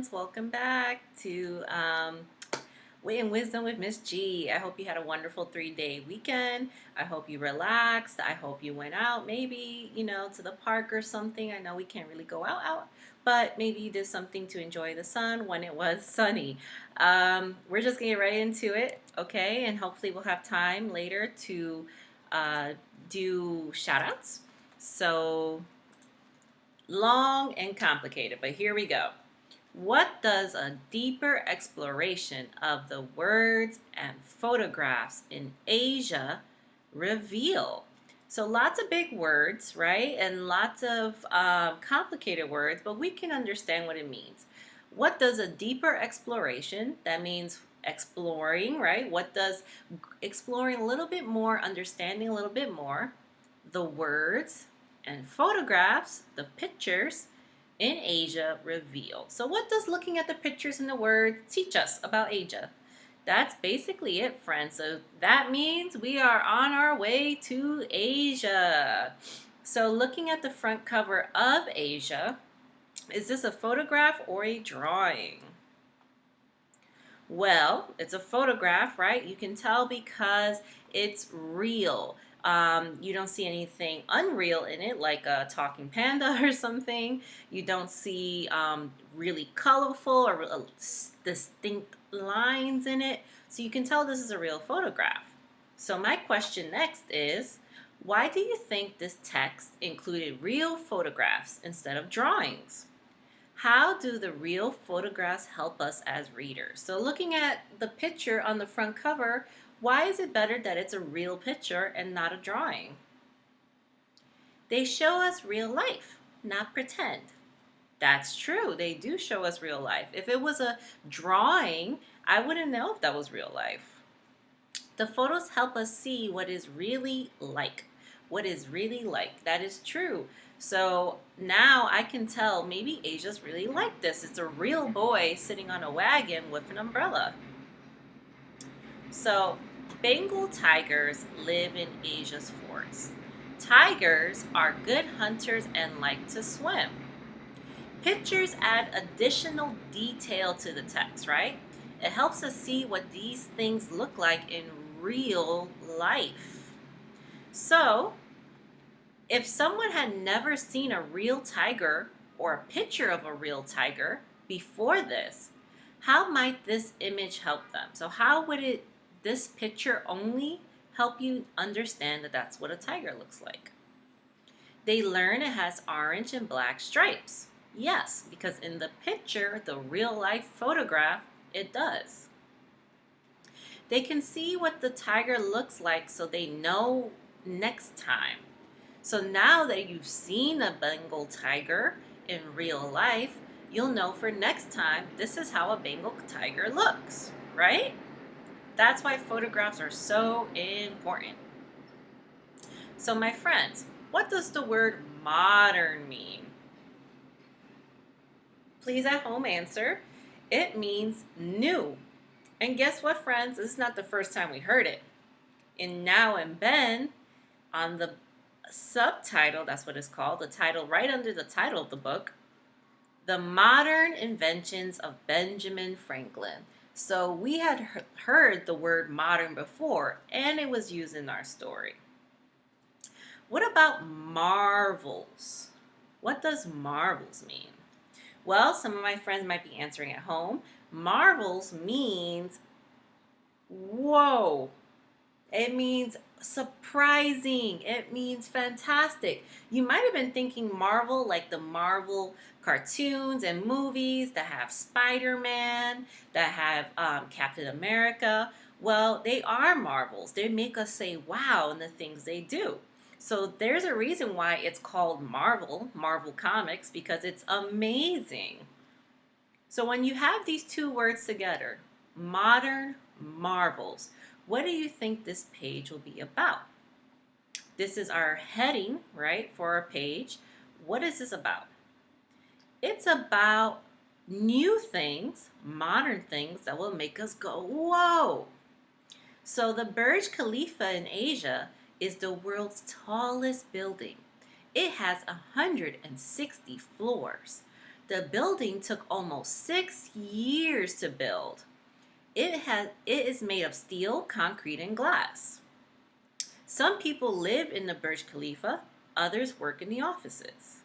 friends. Welcome back to Wit and Wisdom with Miss G. I hope you had a wonderful 3-day weekend. I hope you relaxed. I hope you went out, maybe, to the park or something. I know we can't really go out, but maybe you did something to enjoy the sun when it was sunny. We're just getting right into it, okay? And hopefully we'll have time later to uh, do shout outs. So long and complicated, but here we go. What does a deeper exploration of the words and photographs in Asia reveal? So, lots of big words, right? And lots of complicated words, but we can understand what it means. What does a deeper exploration, that means exploring, right? What does exploring a little bit more, understanding a little bit more, the words and photographs, the pictures in Asia reveal? So what does looking at the pictures and the words teach us about Asia? That's basically it, friends. So that means we are on our way to Asia. So looking at the front cover of Asia, is this a photograph or a drawing? Well, it's a photograph, right? You can tell because it's real. You don't see anything unreal in it, like a talking panda or something. You don't see really colorful or distinct lines in it. So you can tell this is a real photograph. So my question next is, why do you think this text included real photographs instead of drawings? How do the real photographs help us as readers? So looking at the picture on the front cover, why is it better that it's a real picture and not a drawing? They show us real life, not pretend. That's true. They do show us real life. If it was a drawing, I wouldn't know if that was real life. The photos help us see what is really like. What is really like. That is true. So now I can tell maybe Asia's really like this. It's a real boy sitting on a wagon with an umbrella. So Bengal tigers live in Asia's forests. Tigers are good hunters and like to swim. Pictures add additional detail to the text, right? It helps us see what these things look like in real life. So, if someone had never seen a real tiger or a picture of a real tiger before this, how might this image help them? So how would this picture only help you understand that that's what a tiger looks like? They learn it has orange and black stripes. Yes, because in the picture, the real life photograph, it does. They can see what the tiger looks like so they know next time. So now that you've seen a Bengal tiger in real life, you'll know for next time this is how a Bengal tiger looks, right? That's why photographs are so important. So my friends, what does the word modern mean? Please at home answer. It means new. And guess what, friends? This is not the first time we heard it. In Now and Ben, on the subtitle, that's what it's called, the title right under the title of the book, The Modern Inventions of Benjamin Franklin. So we had heard the word modern before, and it was used in our story. What about marvels? What does marvels mean? Well, some of my friends might be answering at home. Marvels means whoa. It means surprising. It means fantastic. You might have been thinking Marvel like the Marvel cartoons and movies that have Spider-Man, that have Captain America. Well, they are Marvels. They make us say wow in the things they do. So there's a reason why it's called Marvel Comics, because it's amazing. So when you have these two words together, modern marvels, what do you think this page will be about? This is our heading, right, for our page. What is this about? It's about new things, modern things that will make us go, whoa. So the Burj Khalifa in Asia is the world's tallest building. It has 160 floors. The building took almost 6 years to build. It is made of steel, concrete, and glass. Some people live in the Burj Khalifa, others work in the offices.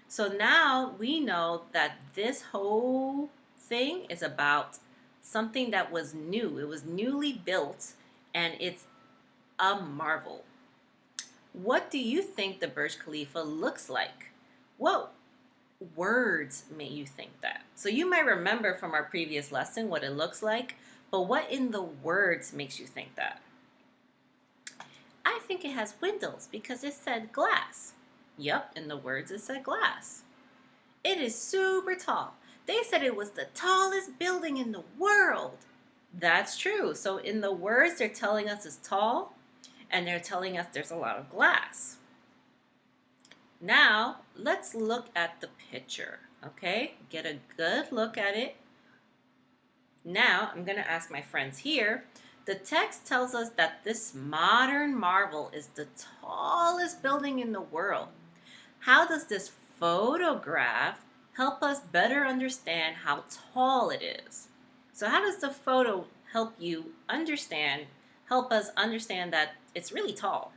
So now we know that this whole thing is about something that was new. It was newly built and it's a marvel. What do you think the Burj Khalifa looks like? What words make you think that? So you might remember from our previous lesson what it looks like, but what in the words makes you think that? I think it has windows because it said glass. Yep, in the words it said glass. It is super tall. They said it was the tallest building in the world. That's true. So in the words, they're telling us it's tall, and they're telling us there's a lot of glass. Now, let's look at the picture, okay? Get a good look at it. Now, I'm going to ask my friends here. The text tells us that this modern marvel is the tallest building in the world. How does this photograph help us better understand how tall it is? So how does the photo help us understand that it's really tall?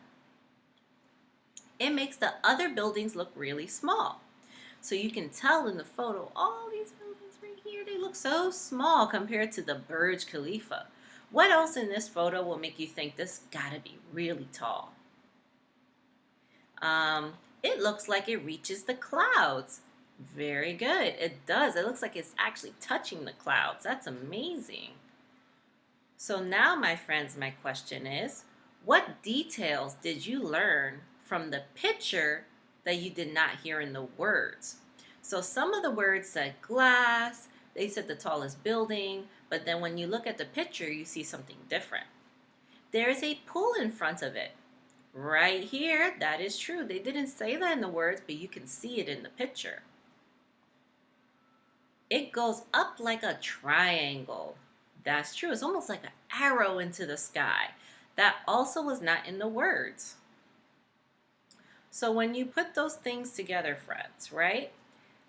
It makes the other buildings look really small. So you can tell in the photo, all these buildings right here, they look so small compared to the Burj Khalifa. What else in this photo will make you think this gotta be really tall? It looks like it reaches the clouds. Very good. It does. It looks like it's actually touching the clouds. That's amazing. So now, my friends, my question is, what details did you learn from the picture that you did not hear in the words? So some of the words said glass, they said the tallest building, but then when you look at the picture, you see something different. There is a pool in front of it. Right here, that is true. They didn't say that in the words, but you can see it in the picture. It goes up like a triangle. That's true. It's almost like an arrow into the sky. That also was not in the words. So when you put those things together, friends, right?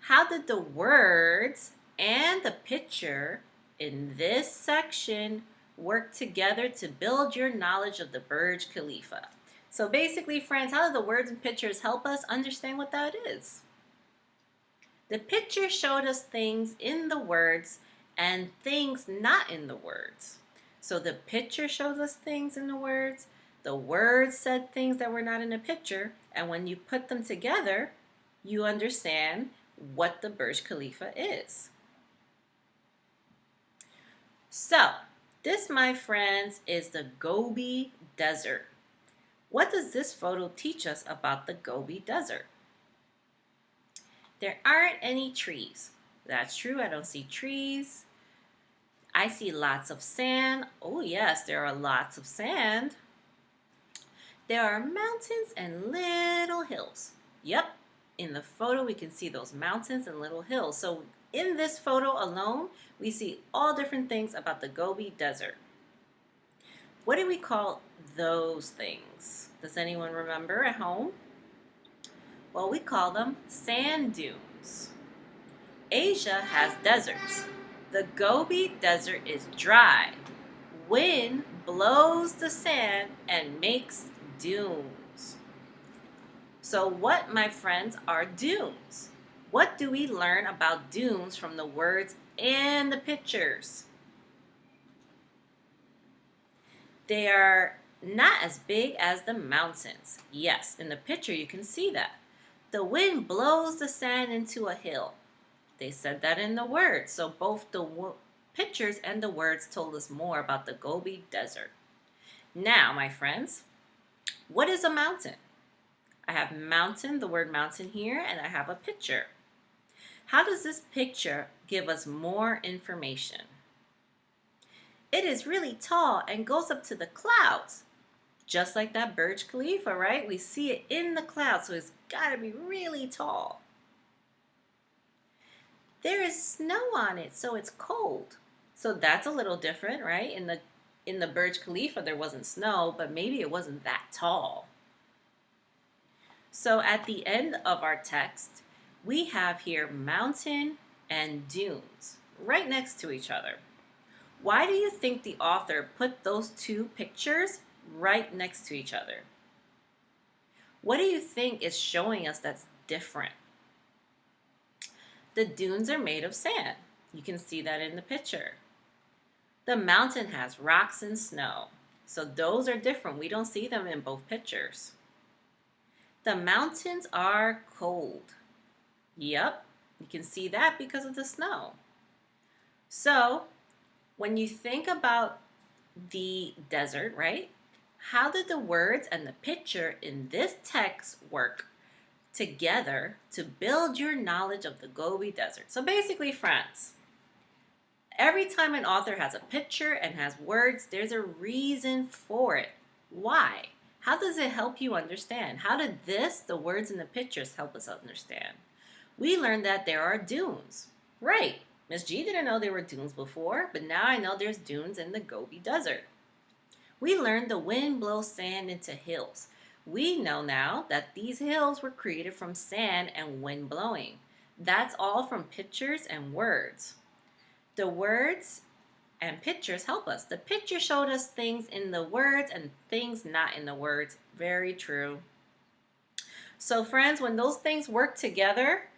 How did the words and the picture in this section work together to build your knowledge of the Burj Khalifa? So basically, friends, how do the words and pictures help us understand what that is? The picture showed us things in the words and things not in the words. So the picture shows us things in the words said things that were not in the picture, and when you put them together, you understand what the Burj Khalifa is. So, this, my friends, is the Gobi Desert. What does this photo teach us about the Gobi Desert? There aren't any trees. That's true, I don't see trees. I see lots of sand. Oh yes, there are lots of sand. There are mountains and little hills. Yep, in the photo we can see those mountains and little hills. So in this photo alone, we see all different things about the Gobi Desert. What do we call those things? Does anyone remember at home? Well, we call them sand dunes. Asia has deserts. The Gobi Desert is dry. Wind blows the sand and makes dunes. So what, my friends, are dunes? What do we learn about dunes from the words and the pictures? They are not as big as the mountains. Yes, in the picture you can see that. The wind blows the sand into a hill. They said that in the words. So both the pictures and the words told us more about the Gobi Desert. Now, my friends, what is a mountain? I have mountain, the word mountain here, and I have a picture. How does this picture give us more information? It is really tall and goes up to the clouds. Just like that Burj Khalifa, right? We see it in the clouds, so it's got to be really tall. There is snow on it, so it's cold. So that's a little different, right? In the Burj Khalifa, there wasn't snow, but maybe it wasn't that tall. So at the end of our text, We have here mountain and dunes right next to each other. Why do you think the author put those two pictures right next to each other? What do you think is showing us that's different? The dunes are made of sand. You can see that in the picture. The mountain has rocks and snow. So those are different. We don't see them in both pictures. The mountains are cold. Yep, you can see that because of the snow. So when you think about the desert, right? How did the words and the picture in this text work together to build your knowledge of the Gobi Desert? So basically, friends, every time an author has a picture and has words, there's a reason for it. Why? How does it help you understand? How did the words and the pictures help us understand? We learned that there are dunes. Right. Miss G didn't know there were dunes before, but now I know there's dunes in the Gobi Desert. We learned the wind blows sand into hills. We know now that these hills were created from sand and wind blowing. That's all from pictures and words. The words and pictures help us. The picture showed us things in the words and things not in the words. Very true. So friends, when those things work together,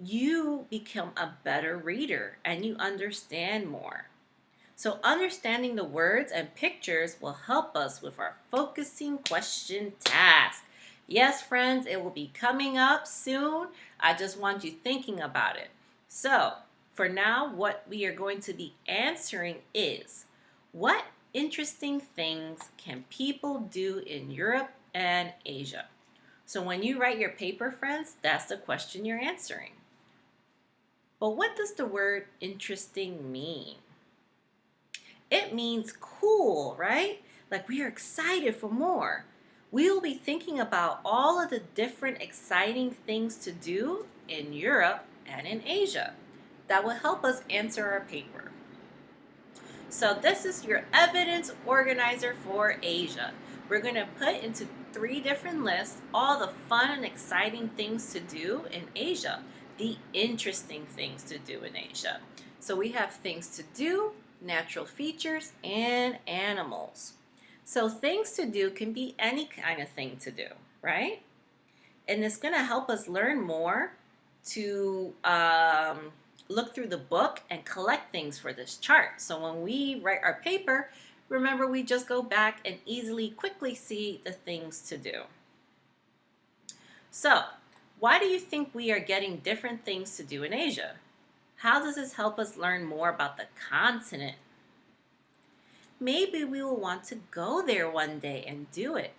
you become a better reader and you understand more. So understanding the words and pictures will help us with our focusing question task. Yes, friends, it will be coming up soon. I just want you thinking about it. So for now, what we are going to be answering is, what interesting things can people do in Europe and Asia? So when you write your paper, friends, that's the question you're answering. But what does the word interesting mean? It means cool, right? Like we are excited for more. We will be thinking about all of the different exciting things to do in Europe and in Asia. That will help us answer our paper. So this is your evidence organizer for Asia. We're going to put into 3 different lists all the fun and exciting things to do in Asia, the interesting things to do in Asia. So we have things to do, natural features, and animals. So things to do can be any kind of thing to do, right? And it's going to help us learn more to look through the book and collect things for this chart. So when we write our paper, remember we just go back and quickly see the things to do. So why do you think we are getting different things to do in Asia? How does this help us learn more about the continent? Maybe we will want to go there one day and do it.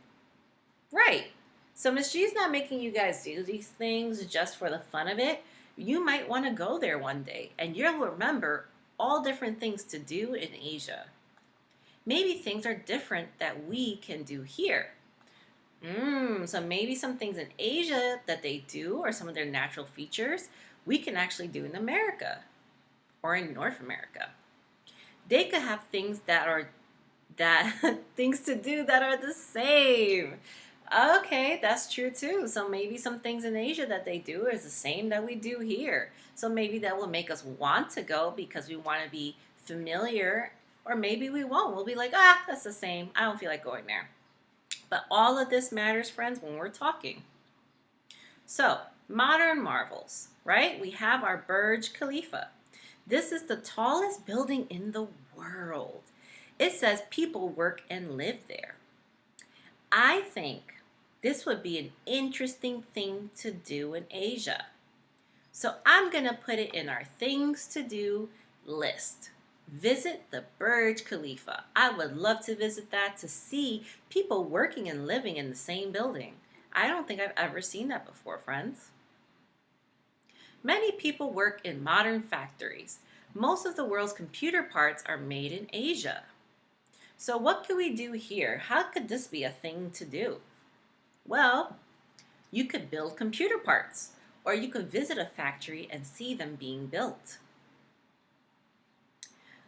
Right. So Miss G's not making you guys do these things just for the fun of it. You might want to go there one day and you'll remember all different things to do in Asia. Maybe things are different that we can do here. So maybe some things in Asia that they do, or some of their natural features, we can actually do in America or in North America. They could have things things to do that are the same. Okay, that's true too. So maybe some things in Asia that they do is the same that we do here. So maybe that will make us want to go because we want to be familiar, or maybe we won't. We'll be like, that's the same. I don't feel like going there. But all of this matters, friends, when we're talking. So, modern marvels, right? We have our Burj Khalifa. This is the tallest building in the world. It says people work and live there. I think this would be an interesting thing to do in Asia. So I'm going to put it in our things to do list. Visit the Burj Khalifa. I would love to visit that to see people working and living in the same building. I don't think I've ever seen that before, friends. Many people work in modern factories. Most of the world's computer parts are made in Asia. So what can we do here? How could this be a thing to do? Well, you could build computer parts, or you could visit a factory and see them being built.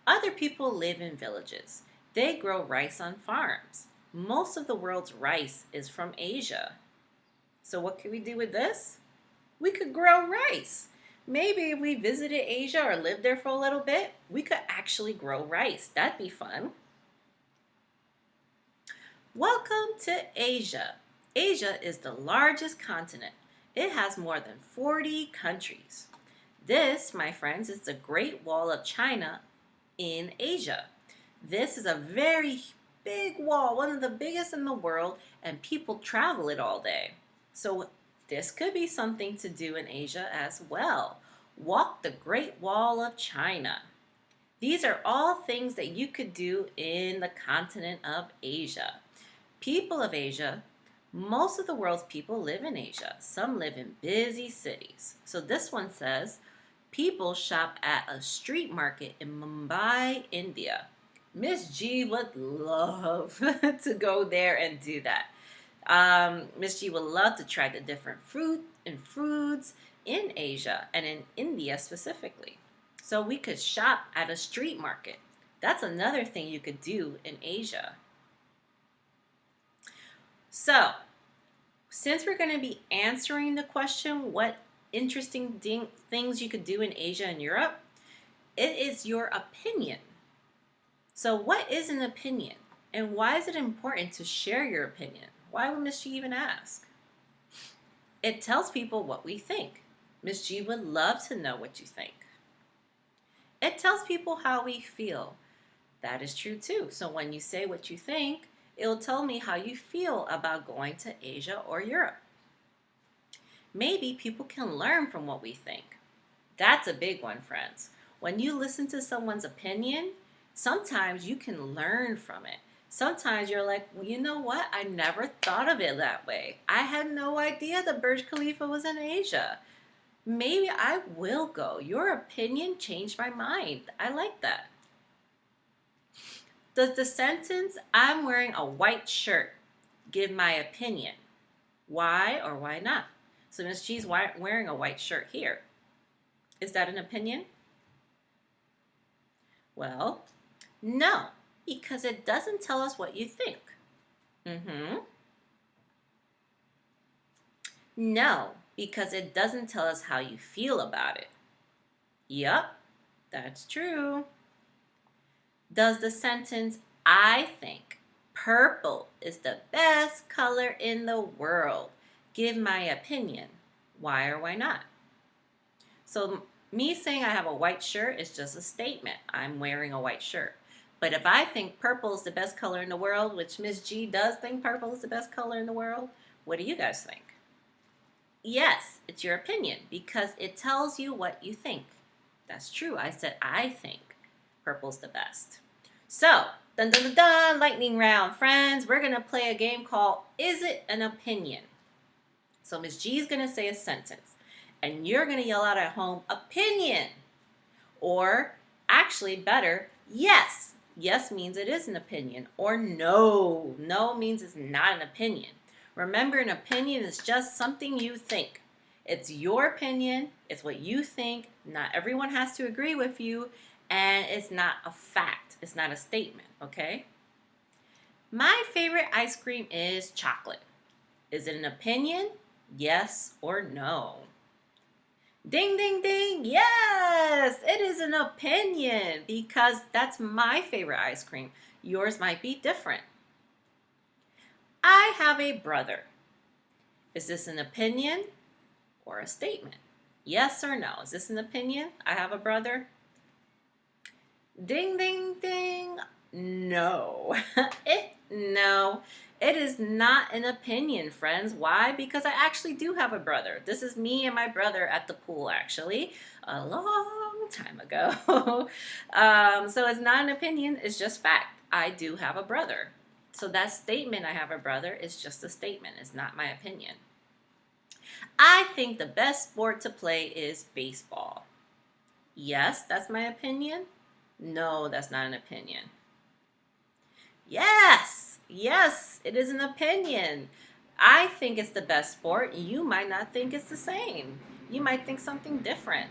Other people live in villages. They grow rice on farms. Most of the world's rice is from Asia. So what can we do with this? We could grow rice. Maybe if we visited Asia or lived there for a little bit, we could actually grow rice. That'd be fun. Welcome to Asia. Asia is the largest continent. It has more than 40 countries. This, my friends, is the Great Wall of China in Asia. This is a very big wall, one of the biggest in the world, and people travel it all day. So this could be something to do in Asia as well. Walk the Great Wall of China. These are all things that you could do in the continent of Asia. People of Asia, most of the world's people live in Asia. Some live in busy cities. So this one says, people shop at a street market in Mumbai, India. Miss G would love to go there and do that. Miss G would love to try the different fruit and foods in Asia and in India specifically. So we could shop at a street market. That's another thing you could do in Asia. So, since we're going to be answering the question, what interesting things you could do in Asia and Europe, it is your opinion. So, what is an opinion? And why is it important to share your opinion? Why would Miss G even ask? It tells people what we think. Miss G would love to know what you think. It tells people how we feel. That is true too. So when you say what you think, it will tell me how you feel about going to Asia or Europe. Maybe people can learn from what we think. That's a big one, friends. When you listen to someone's opinion, sometimes you can learn from it. Sometimes you're like, well, you know what? I never thought of it that way. I had no idea the Burj Khalifa was in Asia. Maybe I will go. Your opinion changed my mind. I like that. Does the sentence, I'm wearing a white shirt, give my opinion? Why or why not? So Miss G's wearing a white shirt here. Is that an opinion? Well, no, because it doesn't tell us what you think. No, because it doesn't tell us how you feel about it. Yup, that's true. Does the sentence, I think purple is the best color in the world, give my opinion? Why or why not? So me saying I have a white shirt is just a statement. I'm wearing a white shirt. But if I think purple is the best color in the world, which Miss G does think purple is the best color in the world, what do you guys think? Yes, it's your opinion because it tells you what you think. That's true. I said I think purple's the best. So, dun dun dun dun, lightning round, friends. We're going to play a game called Is It an Opinion? So Miss G is going to say a sentence, and you're going to yell out at home, opinion. Or, actually better, yes. Yes means it is an opinion. Or no. No means it's not an opinion. Remember, an opinion is just something you think. It's your opinion. It's what you think. Not everyone has to agree with you. And it's not a fact. It's not a statement, okay? My favorite ice cream is chocolate. Is it an opinion? Yes or no? Ding, ding, ding. Yes, it is an opinion because that's my favorite ice cream. Yours might be different. I have a brother. Is this an opinion or a statement? Yes or no? Is this an opinion? I have a brother. Ding, ding, ding. No. No, it is not an opinion, friends. Why? Because I actually do have a brother. This is me and my brother at the pool, actually, a long time ago. So it's not an opinion. It's just fact. I do have a brother. So that statement, I have a brother, is just a statement. It's not my opinion. I think the best sport to play is baseball. Yes, that's my opinion. No, that's not an opinion. Yes, yes, it is an opinion. I think it's the best sport. You might not think it's the same. You might think something different.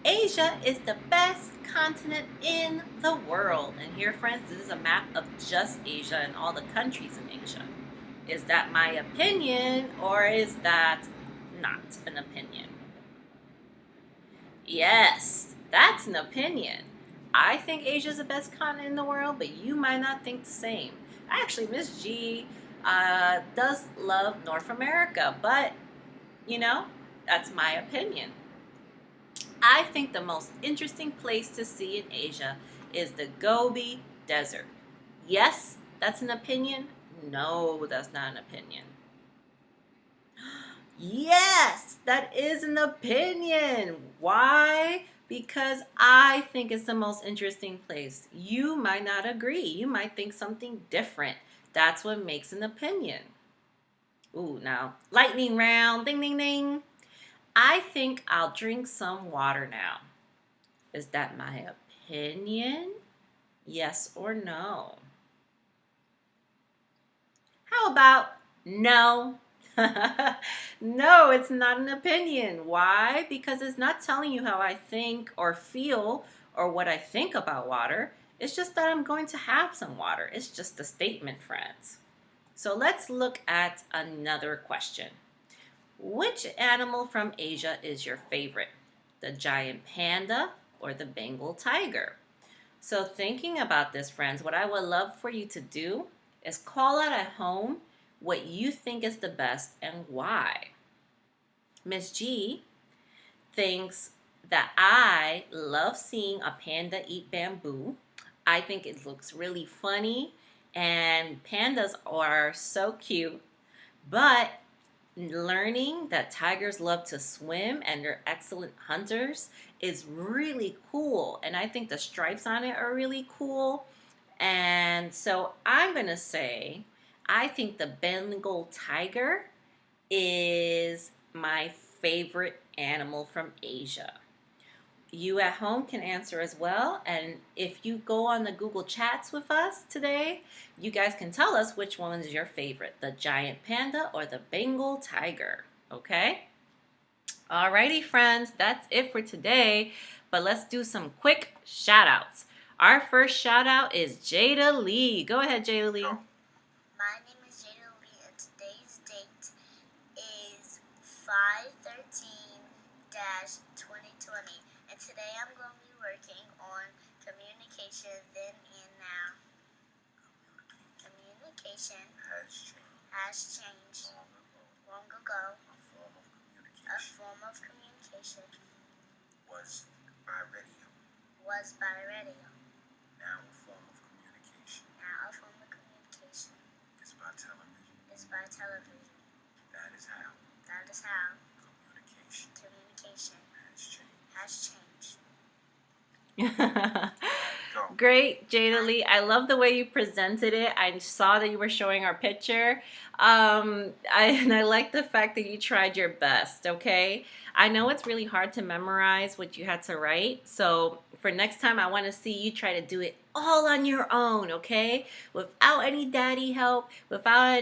Asia is the best continent in the world. And here, friends, this is a map of just Asia and all the countries in Asia. Is that my opinion or is that not an opinion? Yes, that's an opinion. I think Asia is the best continent in the world, but you might not think the same. Actually, Miss G does love North America, but you know, that's my opinion. I think the most interesting place to see in Asia is the Gobi Desert. Yes, that's an opinion. No, that's not an opinion. Yes, that is an opinion. Why? Because I think it's the most interesting place. You might not agree. You might think something different. That's what makes an opinion. Ooh, now, lightning round. Ding, ding, ding. I think I'll drink some water now. Is that my opinion? Yes or no? How about no? No, it's not an opinion. Why? Because it's not telling you how I think or feel or what I think about water. It's just that I'm going to have some water. It's just a statement, friends. So let's look at another question. Which animal from Asia is your favorite? The giant panda or the Bengal tiger? So, thinking about this, friends, what I would love for you to do is call out at home what you think is the best and why. Miss G thinks that I love seeing a panda eat bamboo. I think it looks really funny, and pandas are so cute. But learning that tigers love to swim and they're excellent hunters is really cool. And I think the stripes on it are really cool. And so I'm going to say, I think the Bengal tiger is my favorite animal from Asia. You at home can answer as well. And if you go on the Google Chats with us today, you guys can tell us which one is your favorite, the giant panda or the Bengal tiger. Okay? Alrighty, friends, that's it for today. But let's do some quick shout outs. Our first shout out is Jada Lee. Go ahead, Jada Lee. My name is Jada Lee, and today's date is 5/13-2020. And today I'm going to be working on communication then and now. Communication has changed long ago. A form of communication was by radio. Now a form of communication is by television. That is how communication has changed. Great, Jada Lee. I love the way you presented it. I saw that you were showing our picture. And I like the fact that you tried your best, okay? I know it's really hard to memorize what you had to write. So for next time, I want to see you try to do it all on your own, okay? Without any daddy help, without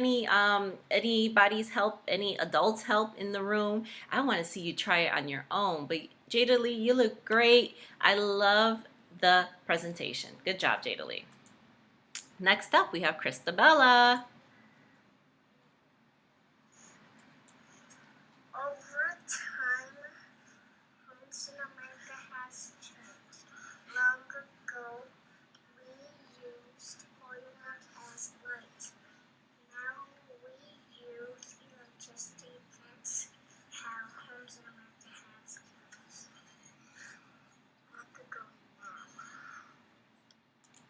anybody's help, any adults help in the room. I want to see you try it on your own. But Jada Lee, you look great. I love the presentation. Good job, Jada Lee. Next up, we have Christabella. Over time, homes in America has changed. Long ago, we used oil as light. Now we use electricity. That's how homes in America has changed. Long ago now.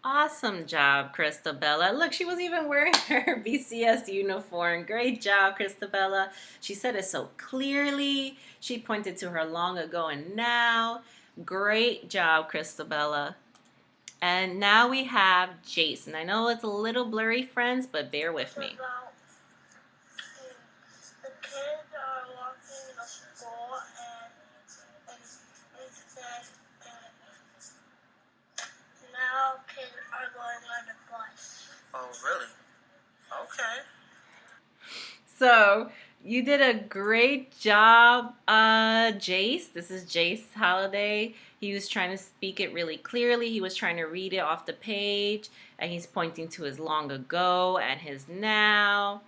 Awesome job, Christabella. Look, she was even wearing her BCS uniform. Great job, Christabella. She said it so clearly. She pointed to her long ago and now. Great job, Christabella. And now we have Jason. I know it's a little blurry, friends, but bear with me. The kids are walking to school and it says now kids are going on the bus. Oh, really? Okay. So you did a great job, Jace. This is Jace Holiday. He was trying to speak it really clearly. He was trying to read it off the page, and he's pointing to his long ago and his now.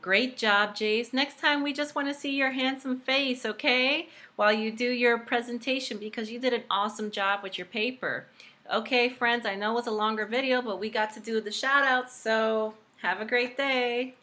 Great job, Jace. Next time we just want to see your handsome face, okay? While you do your presentation because you did an awesome job with your paper. Okay, friends, I know it was a longer video, but we got to do the shout outs, so have a great day.